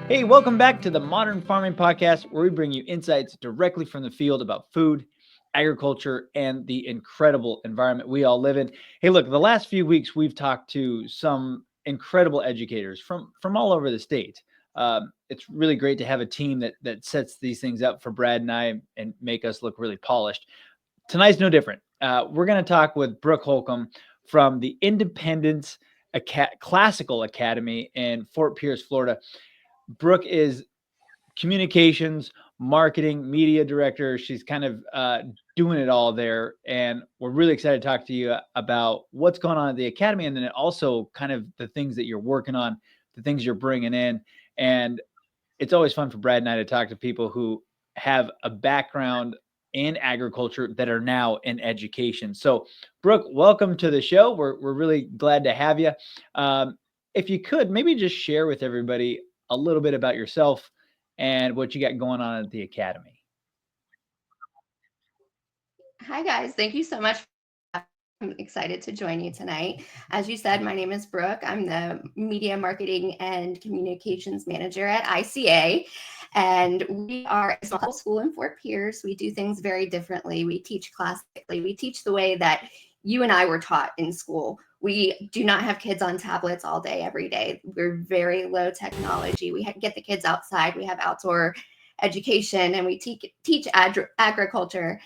Hey, welcome back to the Modern Farming Podcast, where we bring you insights directly from the field about food, agriculture, and the incredible environment we all live in. Hey, look, the last few weeks we've talked to some incredible educators from all over the state. It's really great to have a team that sets these things up for Brad and I and make us look really polished. Tonight's no different. We're going to talk with Brooke Holcomb from the Independence Classical Academy in Fort Pierce, Florida. Brooke is communications, marketing, media director. She's kind of doing it all there. And we're really excited to talk to you about what's going on at the Academy, and then also kind of the things that you're working on, the things you're bringing in. And it's always fun for Brad and I to talk to people who have a background in agriculture that are now in education. So, Brooke, welcome to the show. We're really glad to have you. If you could, maybe just share with everybody a little bit about yourself and what you got going on at the Academy. Hi, guys. Thank you so much. I'm excited to join you tonight. As you said, my name is Brooke. I'm the Media Marketing and Communications Manager at ICA. And we are a small school in Fort Pierce. We do things very differently. We teach classically. We teach the way that you and I were taught in school. We do not have kids on tablets all day, every day. We're very low technology. We get the kids outside. We have outdoor education, and we teach agriculture.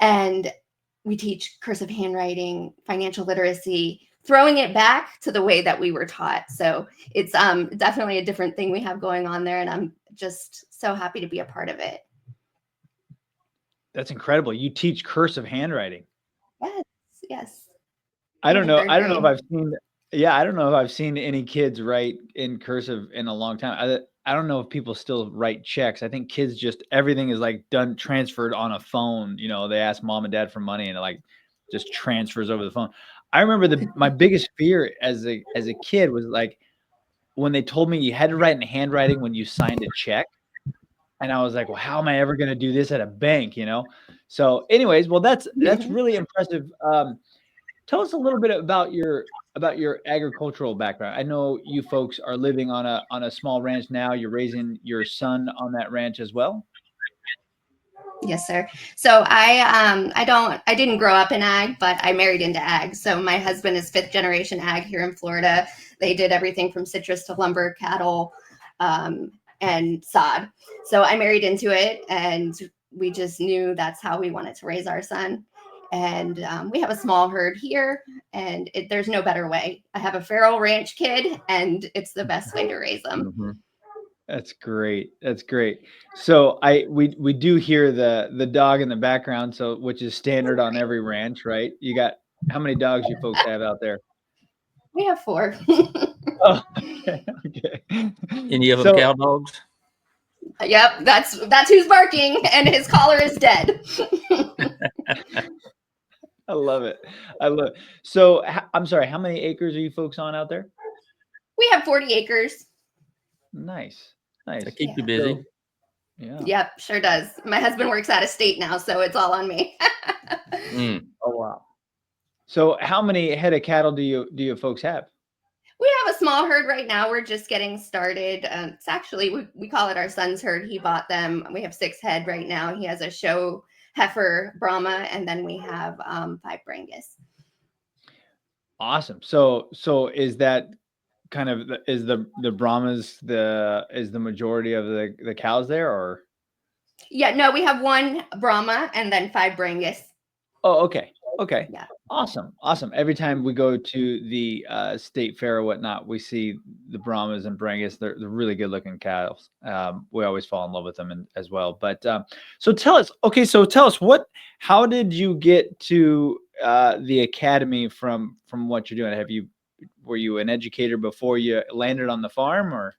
And we teach cursive handwriting, financial literacy, throwing it back to the way that we were taught. So it's definitely a different thing we have going on there, and I'm just so happy to be a part of it. That's incredible. You teach cursive handwriting. Yes. I don't know. I don't know if Grade. I've seen. Yeah, I don't know if I've seen any kids write in cursive in a long time. I don't know if people still write checks. I think kids just everything is like done transferred on a phone. You know, they ask mom and dad for money and it like just transfers over the phone. I remember my biggest fear as a kid was like when they told me you had to write in handwriting when you signed a check. And I was like, well, how am I ever going to do this at a bank? You know? So anyways, well, that's really impressive. Tell us a little bit about your agricultural background. I know you folks are living on a small ranch now. You're raising your son on that ranch as well. Yes, sir. So I didn't grow up in ag, but I married into ag. So my husband is fifth generation ag here in Florida. They did everything from citrus to lumber, cattle, and sod. So I married into it, and we just knew that's how we wanted to raise our son. And we have a small herd here, and there's no better way. I have a feral ranch kid, and it's the best way to raise them. Mm-hmm. That's great. That's great. So we do hear the dog in the background, so which is standard on every ranch, right? You got how many dogs you folks have out there? We have 4. Oh, okay. Any of them So cow dogs? Yep, that's who's barking, and his collar is dead. I love it. I love it. So I'm sorry, how many acres are you folks on out there? We have 40 acres. Nice. Nice. To keep you Yeah. busy. So, yeah. Yep, sure does. My husband works out of state now, so it's all on me. Oh wow. So how many head of cattle do you folks have? We have a small herd right now. We're just getting started. It's actually, we call it our son's herd. He bought them. We have 6 head right now. He has a show heifer Brahma, and then we have 5 Brangus. Awesome. So is that kind of is the Brahmas is the majority of the cows there, or? Yeah, no, we have 1 Brahma and then 5 Brangus. Oh, okay. Okay. Yeah. Awesome. Every time we go to the state fair or whatnot, we see the Brahmas and Brangus. They're really good looking cows. We always fall in love with them as well. But so tell us, how did you get to the academy from what you're doing? Were you an educator before you landed on the farm, or?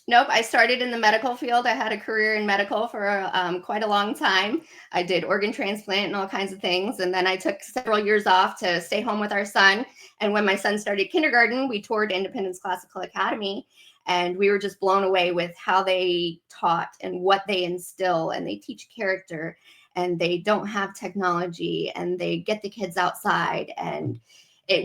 Nope, I started in the medical field. I had a career in medical for quite a long time. I did organ transplant and all kinds of things. And then I took several years off to stay home with our son. And when my son started kindergarten, we toured Independence Classical Academy. And we were just blown away with how they taught and what they instill. And they teach character, and they don't have technology, and they get the kids outside. And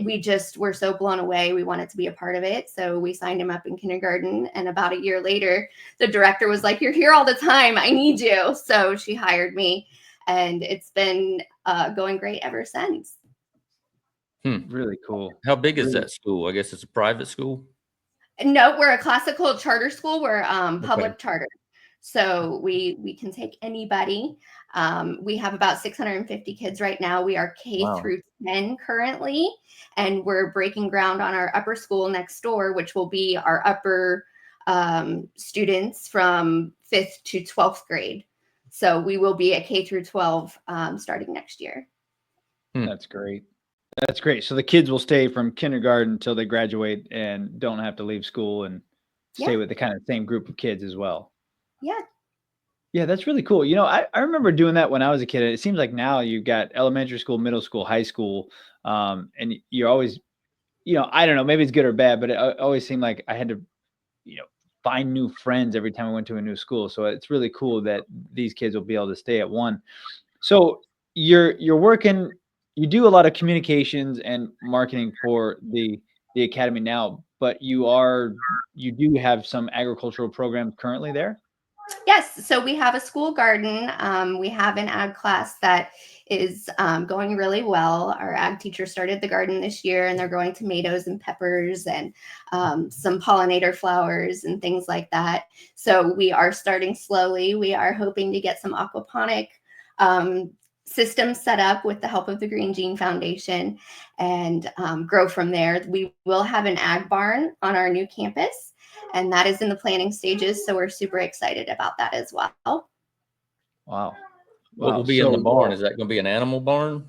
we just were so blown away. We wanted to be a part of it. So we signed him up in kindergarten. And about a year later, the director was like, "You're here all the time. I need you." So she hired me, and it's been going great ever since. Really cool. How big is Really- that school? I guess it's a private school. No, we're a classical charter school. We're Okay. public charter. So we can take anybody. We have about 650 kids right now. We are K Wow. through 10 currently, and we're breaking ground on our upper school next door, which will be our upper students from 5th to 12th grade. So we will be at K through 12 starting next year. That's great. That's great. So the kids will stay from kindergarten until they graduate and don't have to leave school and stay Yeah. with the kind of same group of kids as well. Yeah. Yeah, that's really cool. I remember doing that when I was a kid. It seems like now you've got elementary school, middle school, high school, and you're always, I don't know, maybe it's good or bad, but it always seemed like I had to, find new friends every time I went to a new school. So it's really cool that these kids will be able to stay at one. So you're working, you do a lot of communications and marketing for the academy now, but you do have some agricultural programs currently there. Yes, so we have a school garden. We have an ag class that is going really well. Our ag teacher started the garden this year, and they're growing tomatoes and peppers and some pollinator flowers and things like that. So we are starting slowly. We are hoping to get some aquaponic systems set up with the help of the Green Gene Foundation and grow from there. We will have an ag barn on our new campus, and that is in the planning stages. So we're super excited about that as well. Wow. What will be in the barn? Is that going to be an animal barn?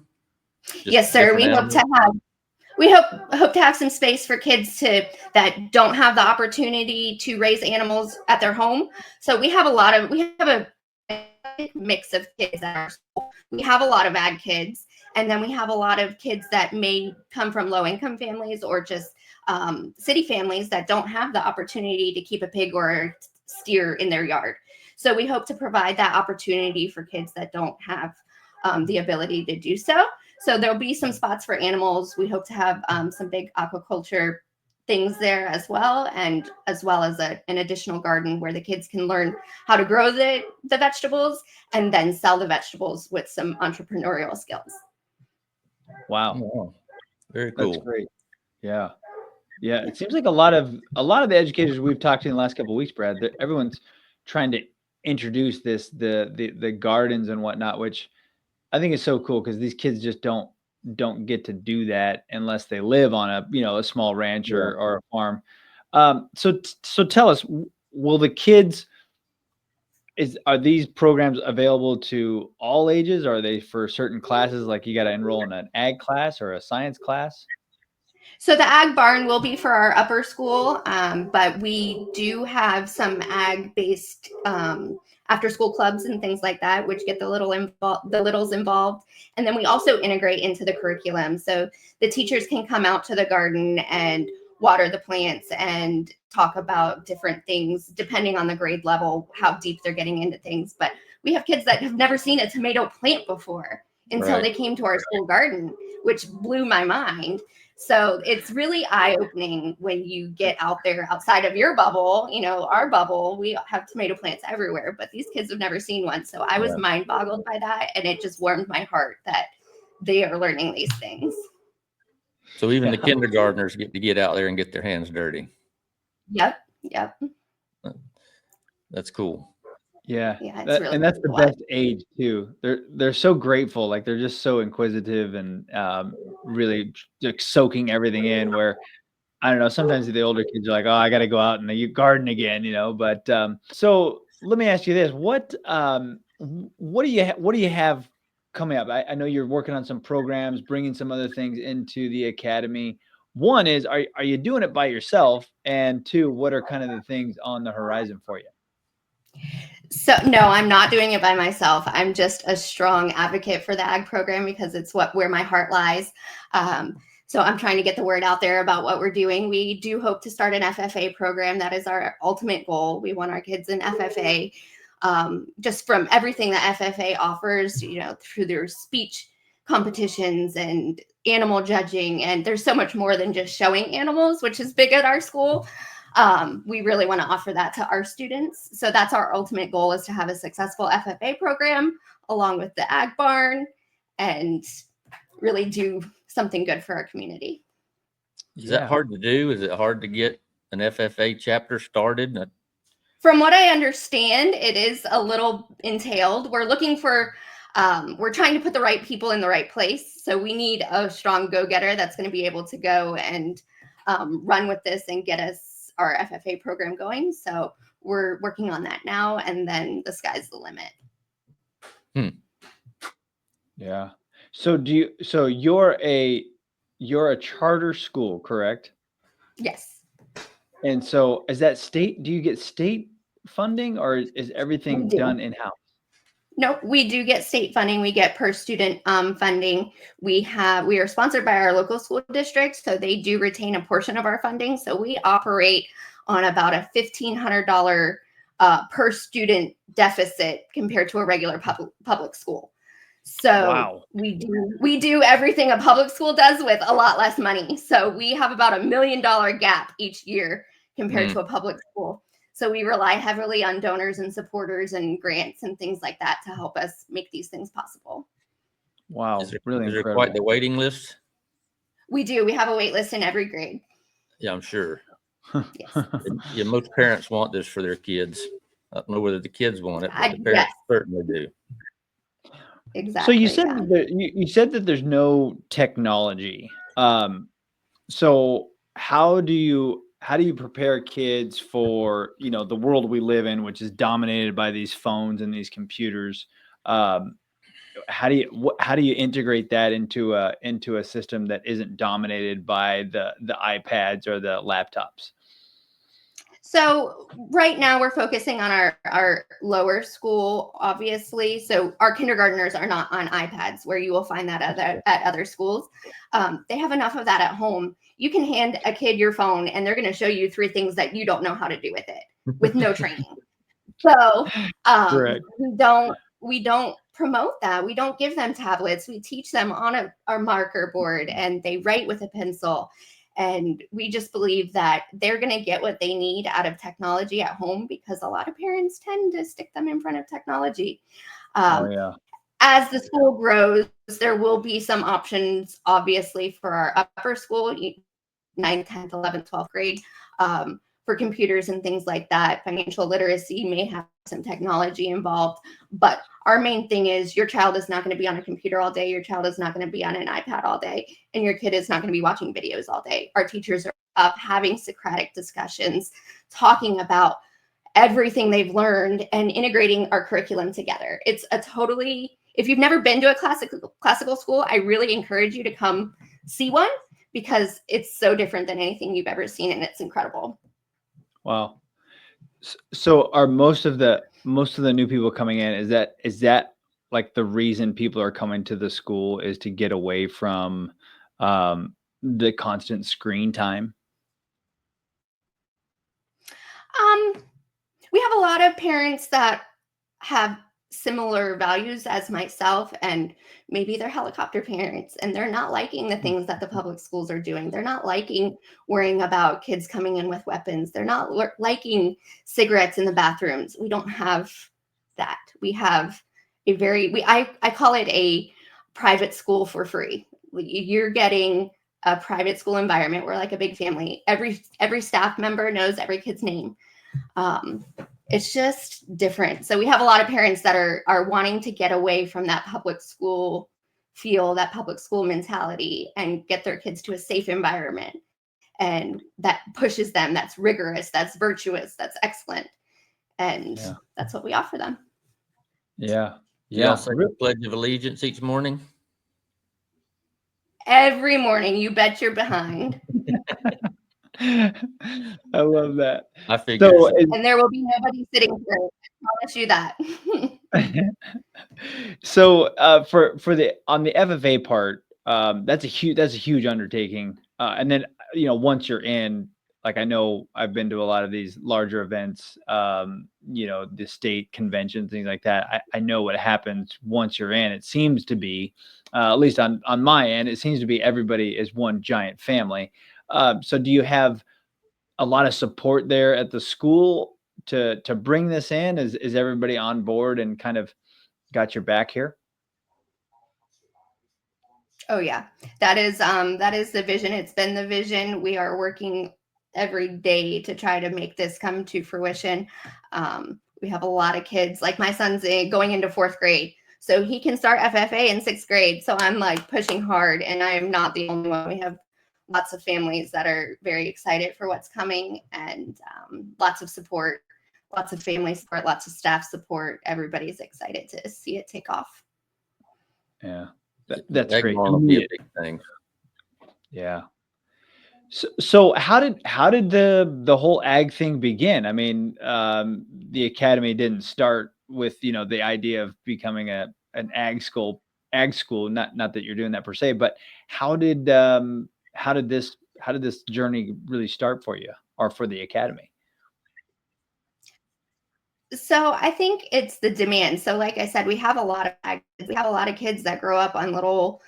Yes, sir. We hope to have some space for kids that don't have the opportunity to raise animals at their home. So we have a mix of kids at our school. We have a lot of ag kids, and then we have a lot of kids that may come from low income families or just city families that don't have the opportunity to keep a pig or a steer in their yard. So we hope to provide that opportunity for kids that don't have the ability to do so. So there'll be some spots for animals. We hope to have some big aquaculture things there as well, and as well as an additional garden where the kids can learn how to grow the vegetables and then sell the vegetables with some entrepreneurial skills. Wow. Oh, very cool. That's great. Yeah. Yeah. It seems like a lot of the educators we've talked to in the last couple of weeks, Brad, everyone's trying to introduce the gardens and whatnot, which I think is so cool because these kids just don't get to do that unless they live on a small ranch or a farm. So tell us, will the kids, are these programs available to all ages? Or are they for certain classes? Like you got to enroll in an ag class or a science class? So the ag barn will be for our upper school, but we do have some ag-based after-school clubs and things like that, which get the littles involved. And then we also integrate into the curriculum, so the teachers can come out to the garden and water the plants and talk about different things depending on the grade level, how deep they're getting into things. But we have kids that have never seen a tomato plant before until they came to our school garden, which blew my mind. So it's really eye-opening when you get out there outside of your bubble, our bubble. We have tomato plants everywhere, but these kids have never seen one. So I was mind-boggled by that, and it just warmed my heart that they are learning these things. So even the kindergartners get to get out there and get their hands dirty. Yep. That's cool. Yeah, it's really and that's the cool. best age too. They're so grateful, like they're just so inquisitive and really like soaking everything in. Where I don't know, sometimes the older kids are like, "Oh, I got to go out and garden again," But so let me ask you this: what do you have coming up? I know you're working on some programs, bringing some other things into the academy. One is, are you doing it by yourself? And two, what are kind of the things on the horizon for you? So no, I'm not doing it by myself. I'm just a strong advocate for the ag program because it's where my heart lies. So I'm trying to get the word out there about what we're doing. We do hope to start an FFA program. That is our ultimate goal. We want our kids in FFA, just from everything that FFA offers, through their speech competitions and animal judging. And there's so much more than just showing animals, which is big at our school. We really want to offer that to our students. So that's our ultimate goal, is to have a successful FFA program along with the Ag Barn and really do something good for our community. Is that hard to do? Is it hard to get an FFA chapter started? From what I understand, it is a little entailed. We're looking for, we're trying to put the right people in the right place. So we need a strong go-getter that's going to be able to go and run with this and get us our FFA program going. So we're working on that now, and then the sky's the limit. Yeah. So you're a charter school, correct? Yes. And so is that state, do you get state funding, or is everything done in-house? No, we do get state funding. We get per student funding. We are sponsored by our local school district, so they do retain a portion of our funding. So we operate on about a $1,500 per student deficit compared to a regular public school. So we do everything a public school does with a lot less money. So we have about $1 million gap each year compared to a public school. So we rely heavily on donors and supporters and grants and things like that to help us make these things possible. Wow. Really is there incredible. quite the waiting list? We do. We have a wait list in every grade. Yeah, I'm sure. Yes. Yeah, most parents want this for their kids. I don't know whether the kids want it, but the parents certainly do. Exactly. So you said that you said that there's no technology. So how do you prepare kids for, the world we live in, which is dominated by these phones and these computers? How do you integrate that into a system that isn't dominated by the iPads or the laptops? So right now we're focusing on our lower school, obviously. So our kindergartners are not on iPads, where you will find that at other schools. They have enough of that at home. You can hand a kid your phone and they're going to show you 3 things that you don't know how to do with it, with no training. So we don't promote that. We don't give them tablets. We teach them on our marker board, and they write with a pencil. And we just believe that they're going to get what they need out of technology at home, because a lot of parents tend to stick them in front of technology. As the school grows, there will be some options, obviously, for our upper school, 9th, 10th, 11th, 12th grade, for computers and things like that. Financial literacy may have some technology involved, but our main thing is your child is not going to be on a computer all day. Your child is not going to be on an iPad all day, and your kid is not going to be watching videos all day. Our teachers are up having Socratic discussions, talking about everything they've learned and integrating our curriculum together. It's if you've never been to a classical school, I really encourage you to come see one, because it's so different than anything you've ever seen, and it's incredible. Wow. So are most of the new people coming in, is that like the reason people are coming to the school, is to get away from the constant screen time? We have a lot of parents that have similar values as myself, and maybe they're helicopter parents, and they're not liking the things that the public schools are doing. They're not liking worrying about kids coming in with weapons. They're not liking cigarettes in the bathrooms. We don't have that. We have I call it a private school for free. You're getting a private school environment. We're like a big family. Every staff member knows every kid's name. It's just different. So we have a lot of parents that are wanting to get away from that public school feel, that public school mentality, and get their kids to a safe environment, and that pushes them, that's rigorous, that's virtuous, that's excellent. And that's what we offer them. Yeah. Y'all say the Pledge of Allegiance each morning? Every morning, you bet you're behind. I love that. I figured. And there will be nobody sitting here. I promise you that. So on the FFA part, that's a huge undertaking. And then, once you're in, like, I know I've been to a lot of these larger events, the state conventions, things like that. I know what happens once you're in. It seems to be, at least on my end, it seems to be everybody is one giant family. So do you have a lot of support there at the school to bring this in? Is everybody on board and kind of got your back here? Oh yeah, that is the vision. It's been the vision. We are working every day to try to make this come to fruition. We have a lot of kids. Like my son's going into 4th grade, so he can start FFA in 6th grade. So I'm like pushing hard, and I am not the only one. We have lots of families that are very excited for what's coming, and lots of support, lots of family support, lots of staff support. Everybody's excited to see it take off. Yeah. That's great. Will be a big thing. Yeah. So how did the whole ag thing begin? I mean, the academy didn't start with, the idea of becoming an ag school, not that you're doing that per se, but how did this journey really start for you or for the academy? So I think it's the demand. So like I said, we have a lot of kids that grow up on little,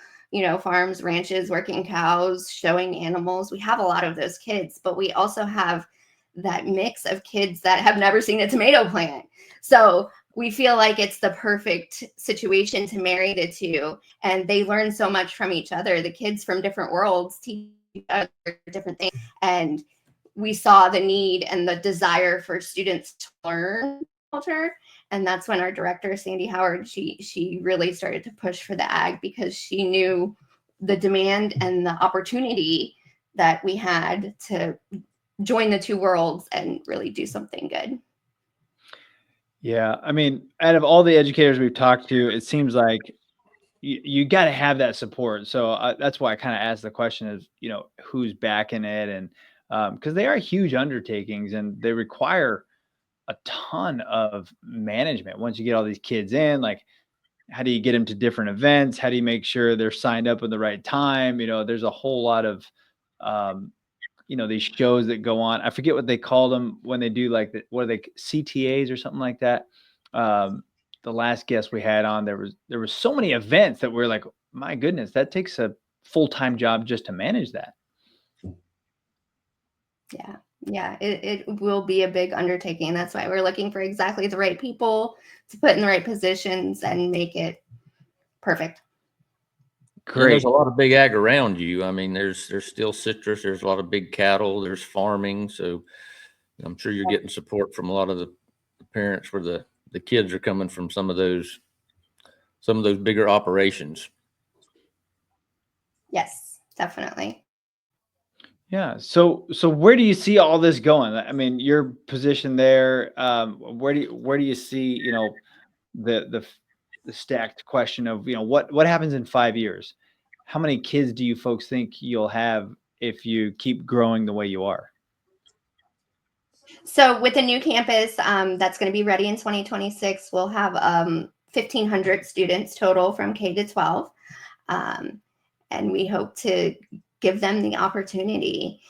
farms, ranches, working cows, showing animals. We have a lot of those kids, but we also have that mix of kids that have never seen a tomato plant. So we feel like it's the perfect situation to marry the two, and they learn so much from each other. The kids from different worlds teach each other different things, and we saw the need and the desire for students to learn culture. And that's when our director, Sandy Howard, she really started to push for the ag, because she knew the demand and the opportunity that we had to join the two worlds and really do something good. Yeah. I mean, out of all the educators we've talked to, it seems like you got to have that support. So that's why I kind of asked the question is, who's backing it? And because they are huge undertakings and they require a ton of management. Once you get all these kids in, like, how do you get them to different events? How do you make sure they're signed up at the right time? There's a whole lot of, these shows that go on. I forget what they call them when they do like what are they, CTAs or something like that. The last guest we had on, there was so many events that we're like, my goodness, that takes a full-time job just to manage that. Yeah, it will be a big undertaking. That's why we're looking for exactly the right people to put in the right positions and make it perfect. Great. And there's a lot of big ag around you. I mean, there's still citrus. There's a lot of big cattle. There's farming. So I'm sure you're getting support from a lot of the parents where the kids are coming from some of those bigger operations. Yes, definitely. Yeah. So where do you see all this going? I mean, your position there, where do you see, the stacked question of, what happens in 5 years? How many kids do you folks think you'll have if you keep growing the way you are? So with the new campus, that's going to be ready in 2026, we'll have 1,500 students total from K to 12. And we hope to give them the opportunity.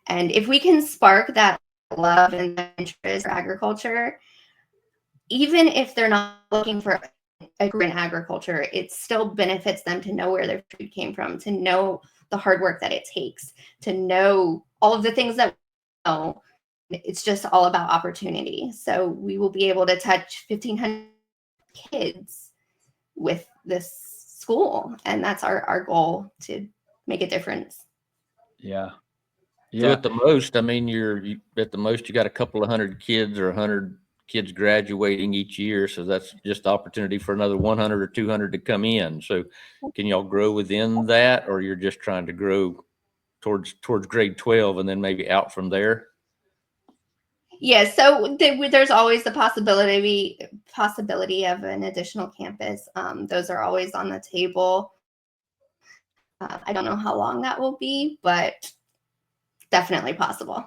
And if we can spark that love and interest for agriculture, even if they're not looking for a career in agriculture, it still benefits them to know where their food came from, to know the hard work that it takes, to know all of the things that we know. It's just all about opportunity. So we will be able to touch 1,500 kids with this school. And that's our goal, to make a difference. Yeah. So at the most, I mean, you got a couple of hundred kids or 100 kids graduating each year. So that's just opportunity for another 100 or 200 to come in. So can y'all grow within that, or you're just trying to grow towards grade 12 and then maybe out from there? Yeah, so there's always the possibility of an additional campus. Those are always on the table. I don't know how long that will be, but definitely possible.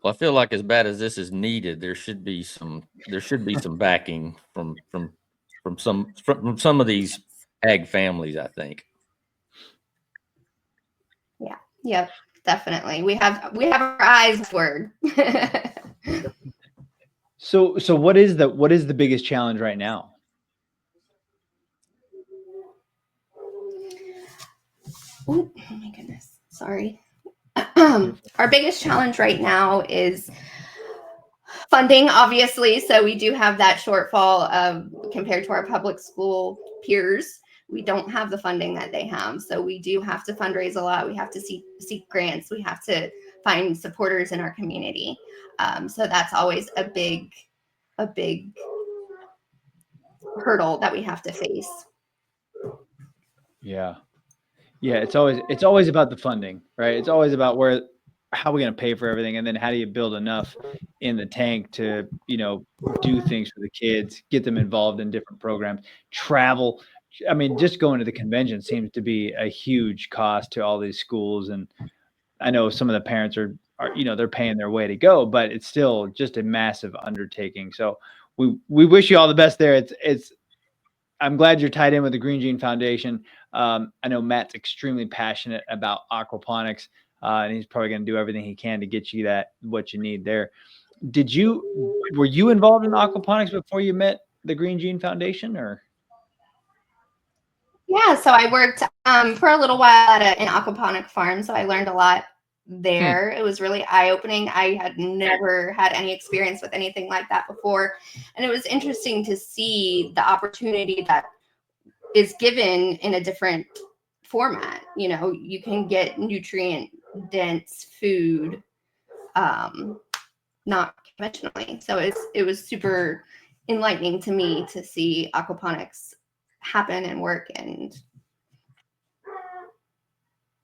Well, I feel like as bad as this is needed, there should be some backing from some of these ag families, I think. Yeah, definitely. We have our eyes forward. So what is the biggest challenge right now? Oh my goodness. Sorry. You're Our biggest challenge right now is funding, obviously. So we do have that shortfall of compared to our public school peers. We don't have the funding that they have. So we do have to fundraise a lot. We have to seek grants. We have to find supporters in our community. So that's always a big hurdle that we have to face. Yeah. Yeah, it's always about the funding, right? It's always about how are we going to pay for everything, and then how do you build enough in the tank to, do things for the kids, get them involved in different programs, travel. I mean, just going to the convention seems to be a huge cost to all these schools, and I know some of the parents are they're paying their way to go, but it's still just a massive undertaking. So we wish you all the best there. It's I'm glad you're tied in with the Green Gene Foundation. I know Matt's extremely passionate about aquaponics, and he's probably going to do everything he can to get you what you need there. Were you involved in aquaponics before you met the Green Gene Foundation, or? Yeah, so I worked for a little while at an aquaponic farm, so I learned a lot there. It was really eye-opening. I had never had any experience with anything like that before, and it was interesting to see the opportunity that is given in a different format. You can get nutrient-dense food, not conventionally. So it was super enlightening to me to see aquaponics happen and work. And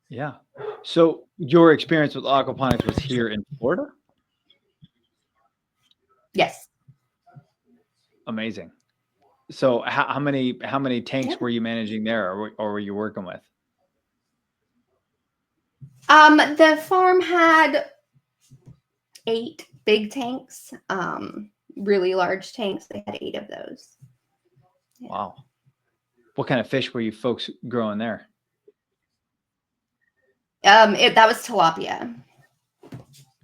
Yeah. So your experience with aquaponics was here in Florida? yes. Amazing. So how many tanks Yeah. were you managing there, or were you working with? The farm had 8 big tanks, really large tanks. They had 8 of those. Yeah. Wow. What kind of fish were you folks growing there? That was tilapia.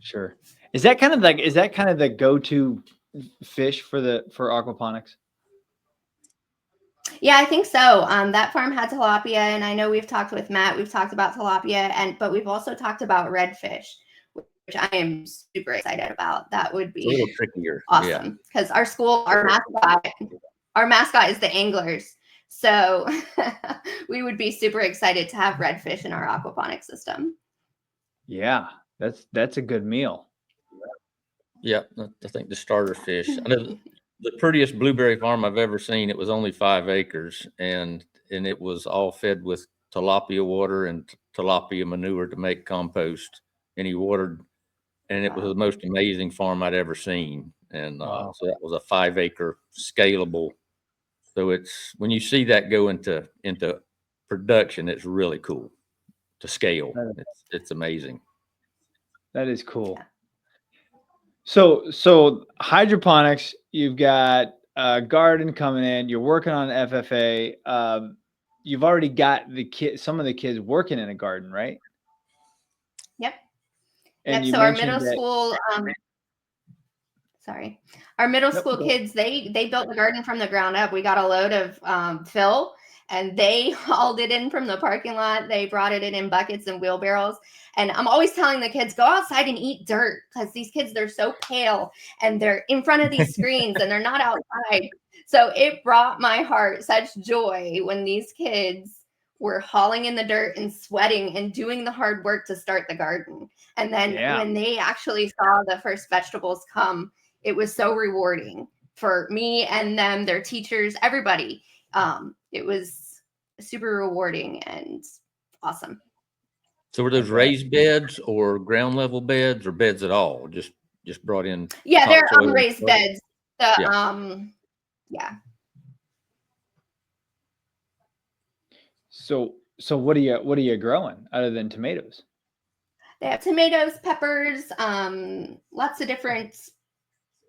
Sure. Is that kind of the go-to fish for aquaponics? Yeah, I think so. That farm had tilapia, and I know we've talked with Matt. We've talked about tilapia, but we've also talked about redfish, which I am super excited about. That would It's a little be trickier. Yeah. awesome because our mascot is the anglers. So we would be super excited to have redfish in our aquaponic system. Yeah, that's a good meal. Yeah, I think the starter fish. I know the prettiest blueberry farm I've ever seen. It was only 5 acres, and it was all fed with tilapia water and tilapia manure to make compost. And he watered, and it was the most amazing farm I'd ever seen. And Wow. so that was a 5-acre scalable. So it's when you see that go into production, it's really cool to scale. It's amazing. That is cool. So hydroponics, you've got a garden coming in, you're working on FFA. You've already got some of the kids working in a garden, right? Yep. And Yep. you So our mentioned middle that. school, our middle Nope, school go. kids, they built the garden from the ground up. We got a load of fill, and they hauled it in from the parking lot. They brought it in buckets and wheelbarrows. And I'm always telling the kids, go outside and eat dirt, because these kids, they're so pale and they're in front of these screens and they're not outside. So it brought my heart such joy when these kids were hauling in the dirt and sweating and doing the hard work to start the garden. And then Yeah. when they actually saw the first vegetables come, it was so rewarding for me and them, their teachers, everybody. It was super rewarding and awesome. So were those raised beds or ground level beds or beds at all? Just brought in. Yeah, they're topsoil? raised beds. The Yeah. yeah. So what are you growing other than tomatoes? They have tomatoes, peppers, lots of different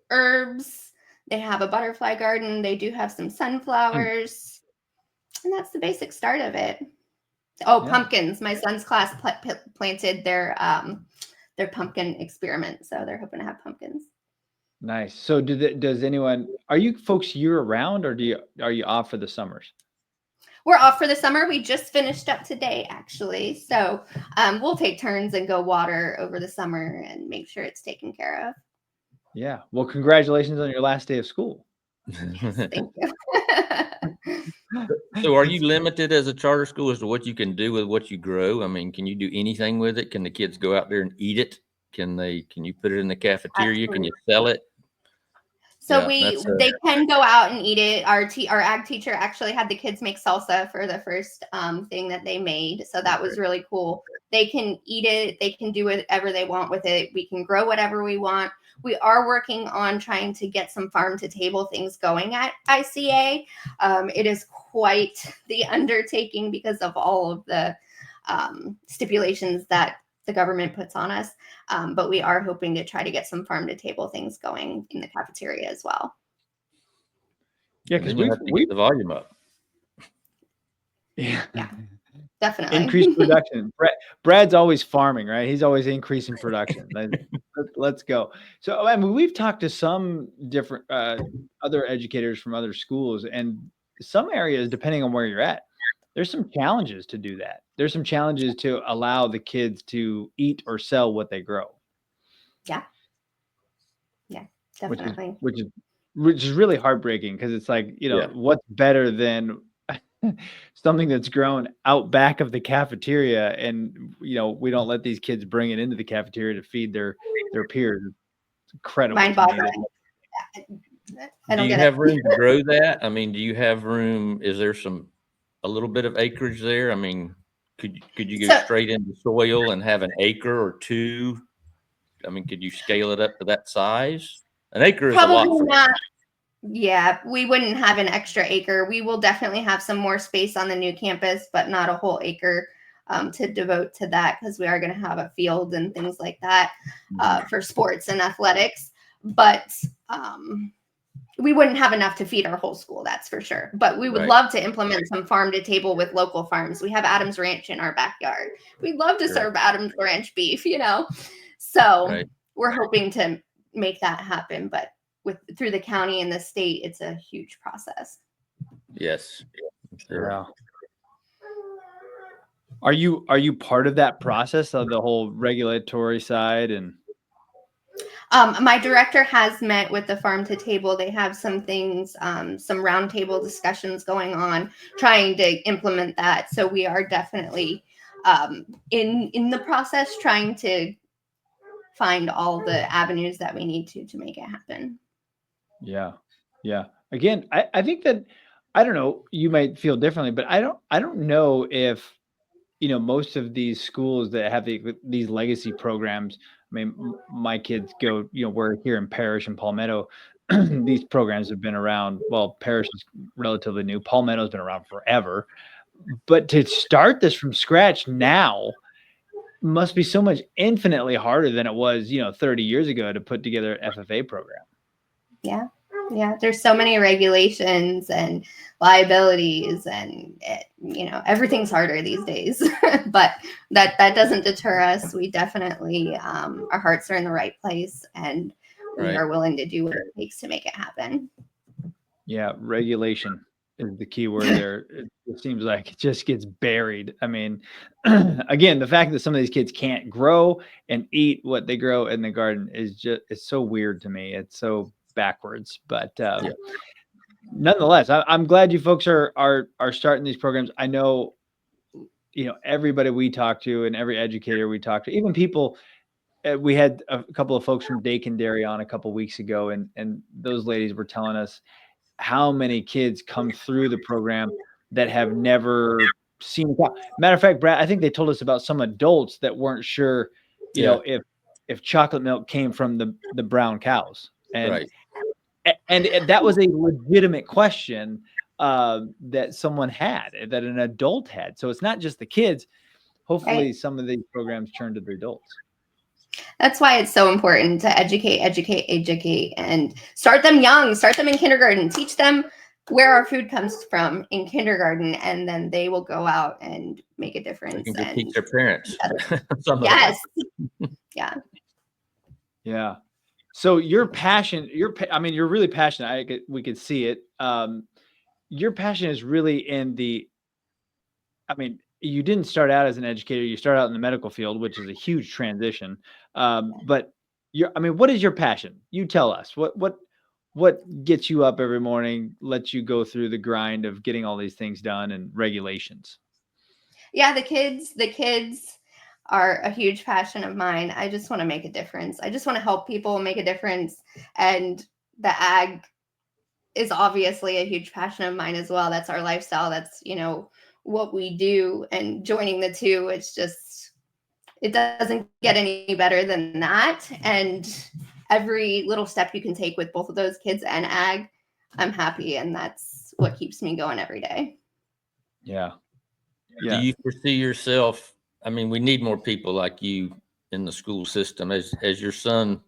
herbs. They have a butterfly garden. They do have some sunflowers. And that's the basic start of it. Oh, Yeah. pumpkins. My son's class planted their pumpkin experiment, so they're hoping to have pumpkins. Nice. So does anyone, are you folks year round, or are you off for the summers? We're off for the summer. We just finished up today, actually. So we'll take turns and go water over the summer and make sure it's taken care of. Yeah. Well, congratulations on your last day of school. Thank you. So are you limited as a charter school as to what you can do with what you grow? I mean, can you do anything with it? Can the kids go out there and eat it? Can you put it in the cafeteria? Can you sell it? So Yeah, they can go out and eat it. Our ag teacher actually had the kids make salsa for the first thing that they made. So that was really cool. They can eat it. They can do whatever they want with it. We can grow whatever we want. We are working on trying to get some farm to table things going at ICA. It is quite the undertaking because of all of the stipulations that the government puts on us. But we are hoping to try to get some farm to table things going in the cafeteria as well. Yeah, because we have to get the volume up. Yeah. Definitely. Increased production. Brad's always farming, right? He's always increasing production. Let's go. So, I mean, we've talked to some different other educators from other schools, and some areas, depending on where you're at, there's some challenges to do that. There's some challenges to allow the kids to eat or sell what they grow. Yeah, definitely. Which is really heartbreaking, because it's like, what's better than something that's grown out back of the cafeteria, and we don't let these kids bring it into the cafeteria to feed their peers. It's incredible. Mind-boggling. Do you have room to grow that? I mean, do you have room? Is there a little bit of acreage there? I mean, could you go straight into soil and have an acre or two? I mean, could you scale it up to that size? An acre is a lot. Probably not. Yeah, we wouldn't have an extra acre. We will definitely have some more space on the new campus, but not a whole acre to devote to that, because we are going to have a field and things like that for sports and athletics. But we wouldn't have enough to feed our whole school, that's for sure. But we would love to implement some farm to table with local farms. We have Adams Ranch in our backyard. We'd love to serve Adams Ranch beef, So we're hoping to make that happen. But through the county and the state, it's a huge process. Yes. Sure. Yeah. Are you part of that process of the whole regulatory side? And my director has met with the farm to table. They have some things, some roundtable discussions going on, trying to implement that. So we are definitely in the process, trying to find all the avenues that we need to make it happen. Yeah. Again, I think that, I don't know, you might feel differently, but I don't know if most of these schools that have these legacy programs. I mean, my kids go, we're here in Parish and Palmetto. These programs have been around. Well, Parish is relatively new. Palmetto's been around forever. But to start this from scratch now must be so much infinitely harder than it was, 30 years ago to put together an FFA program. Yeah. There's so many regulations and liabilities, and everything's harder these days. But that doesn't deter us. We definitely, our hearts are in the right place, and we are willing to do what it takes to make it happen. Yeah, regulation is the key word there. It seems like it just gets buried. I mean, again, the fact that some of these kids can't grow and eat what they grow in the garden it's so weird to me. It's so backwards. But nonetheless, I'm glad you folks are starting these programs. I know, everybody we talk to and every educator we talk to, even people. We had a couple of folks from Dakin Dairy on a couple of weeks ago, and those ladies were telling us how many kids come through the program that have never seen a cow. Matter of fact, Brad, I think they told us about some adults that weren't sure, if chocolate milk came from the brown cows. And that was a legitimate question that someone had, that an adult had. So it's not just the kids. Hopefully some of these programs turn to the adults. That's why it's so important to educate, and start them young. Start them in kindergarten. Teach them where our food comes from in kindergarten, and then they will go out and make a difference. They can teach their parents. Yes. Yeah. So your passion, I mean, you're really passionate. We could see it. Your passion is really in I mean, you didn't start out as an educator. You started out in the medical field, which is a huge transition. But I mean, what is your passion? You tell us. What gets you up every morning, lets you go through the grind of getting all these things done and regulations? Yeah, the kids are a huge passion of mine. I just want to make a difference. I just want to help people make a difference. And the ag is obviously a huge passion of mine as well. That's our lifestyle. That's, what we do. And joining the two, it doesn't get any better than that. And every little step you can take with both of those, kids and ag, I'm happy. And that's what keeps me going every day. Yeah. Do Yeah. you foresee yourself? I mean, we need more people like you in the school system. As your son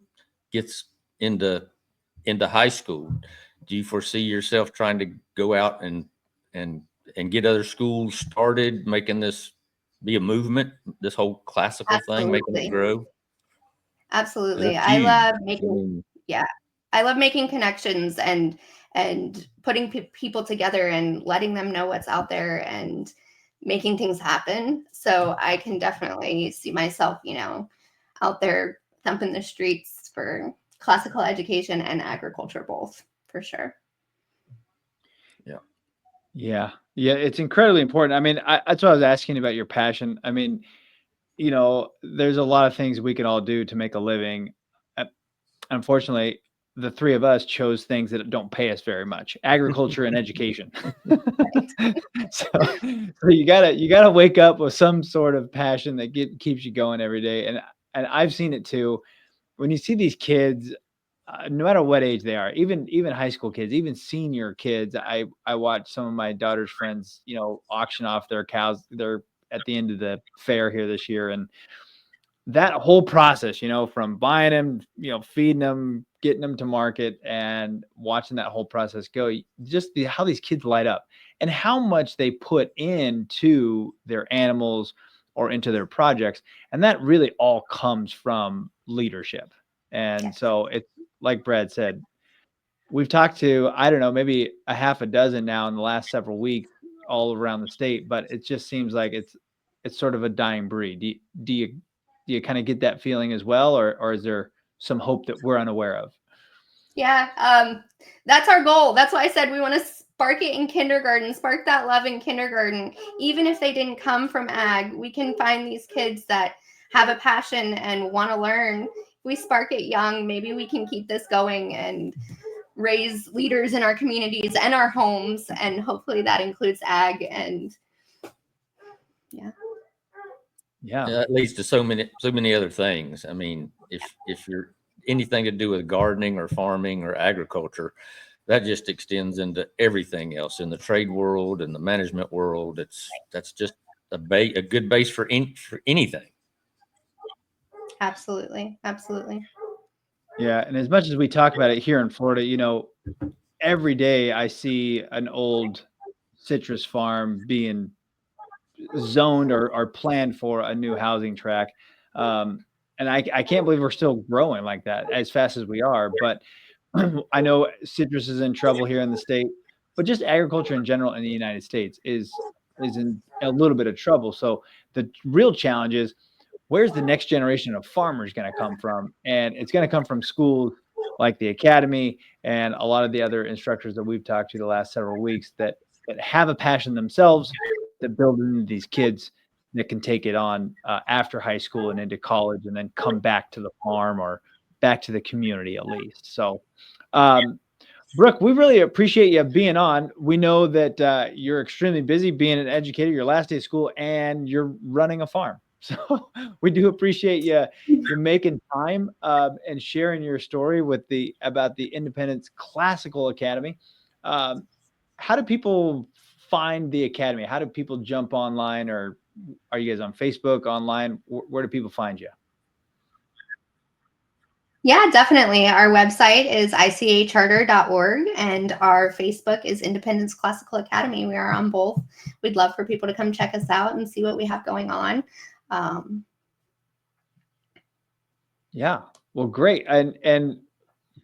gets into high school, do you foresee yourself trying to go out and get other schools started, making this be a movement, this whole classical thing, making it grow? 'Cause Absolutely. that's I huge. love I making, mean, yeah, I love making connections and putting people together and letting them know what's out there and making things happen. So I can definitely see myself, out there thumping the streets for classical education and agriculture both, for sure. Yeah. Yeah. It's incredibly important. I mean, that's what I was asking about your passion. I mean, there's a lot of things we can all do to make a living. Uh, Unfortunately, the three of us chose things that don't pay us very much: agriculture and education. So you gotta wake up with some sort of passion that keeps you going every day. And I've seen it too. When you see these kids, no matter what age they are, even high school kids, even senior kids, I watch some of my daughter's friends, auction off their cows. They're at the end of the fair here this year, and that whole process, from buying them, feeding them, getting them to market, and watching that whole process go, just how these kids light up and how much they put into their animals or into their projects. And that really all comes from leadership. And Yes. so it's like Brad said, we've talked to, I don't know, maybe a half a dozen now in the last several weeks all around the state, but it just seems like it's sort of a dying breed. Do you kind of get that feeling as well, or is there some hope that we're unaware of? Yeah, that's our goal. That's why I said we want to spark it in kindergarten, spark that love in kindergarten. Even if they didn't come from ag, we can find these kids that have a passion and want to learn. If we spark it young, maybe we can keep this going and raise leaders in our communities and our homes. And hopefully that includes ag. And yeah. Yeah. that leads to so many other things. I mean, if you're anything to do with gardening or farming or agriculture, that just extends into everything else in the trade world and the management world. That's just a good base for anything. Absolutely. Absolutely. Yeah. And as much as we talk about it here in Florida, every day I see an old citrus farm being zoned or planned for a new housing track. And I can't believe we're still growing like that as fast as we are. But I know citrus is in trouble here in the state, but just agriculture in general in the United States is in a little bit of trouble. So the real challenge is, where's the next generation of farmers going to come from? And it's going to come from schools like the academy and a lot of the other instructors that we've talked to the last several weeks that have a passion themselves, that build into these kids that can take it on after high school and into college, and then come back to the farm or back to the community at least. So, Brooke, we really appreciate you being on. We know that you're extremely busy being an educator, your last day of school, and you're running a farm. So we do appreciate you making time and sharing your story about the Independence Classical Academy. How do people find the academy? How do people jump online, or are you guys on Facebook, online? Where do people find you? Yeah, definitely. Our website is icacharter.org and our Facebook is Independence Classical Academy. We are on both. We'd love for people to come check us out and see what we have going on. Yeah, well, great. And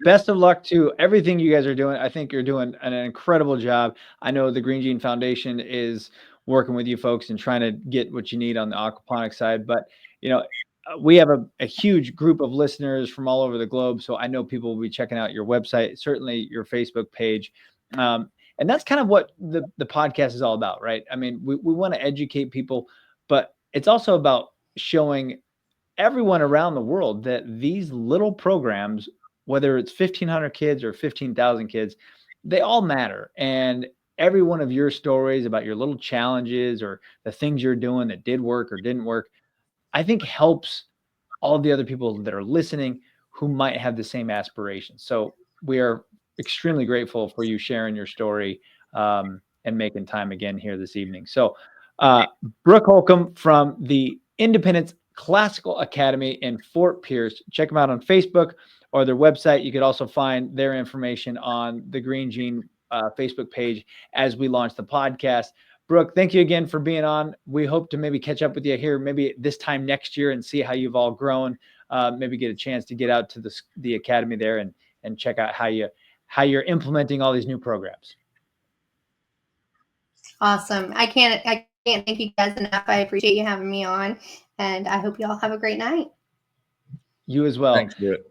best of luck to everything you guys are doing. I think you're doing an incredible job. I know the Green Gene Foundation is working with you folks and trying to get what you need on the aquaponics side. But, we have a huge group of listeners from all over the globe. So I know people will be checking out your website, certainly your Facebook page. And that's kind of what the podcast is all about, right? I mean, we want to educate people, but it's also about showing everyone around the world that these little programs, whether it's 1,500 kids or 15,000 kids, they all matter. And every one of your stories about your little challenges or the things you're doing that did work or didn't work, I think helps all the other people that are listening who might have the same aspirations. So we are extremely grateful for you sharing your story and making time again here this evening. So Brooke Holcomb from the Independence Classical Academy in Fort Pierce. Check them out on Facebook or their website. You could also find their information on the Green Gene Facebook page as we launch the podcast. Brooke, thank you again for being on. We hope to maybe catch up with you here maybe this time next year and see how you've all grown. Maybe get a chance to get out to the academy there and check out how you're implementing all these new programs. Awesome. I can't thank you guys enough. I appreciate you having me on, and I hope you all have a great night. You as well. Thanks, Brooke.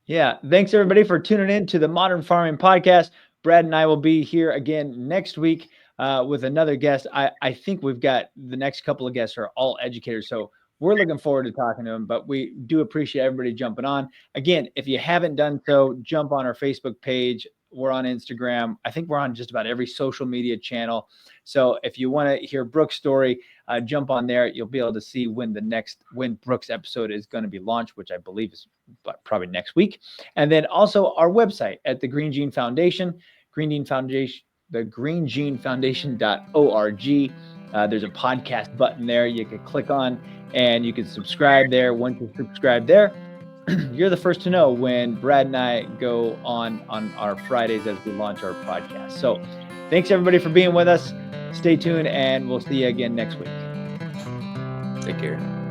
Yeah. Thanks everybody for tuning in to the Modern Farming Podcast. Brad and I will be here again next week with another guest. I think we've got the next couple of guests are all educators. So we're looking forward to talking to them, but we do appreciate everybody jumping on. Again, if you haven't done so, jump on our Facebook page. We're on Instagram. I think we're on just about every social media channel. So if you want to hear Brooke's story, jump on there. You'll be able to see when Brooke's episode is going to be launched, which I believe is probably next week. And then also our website at the Green Gene Foundation, the greengenefoundation.org. There's a podcast button there you can click on and you can subscribe there. Once you subscribe there, you're the first to know when Brad and I go on our Fridays as we launch our podcast. So thanks everybody for being with us. Stay tuned and we'll see you again next week. Take care.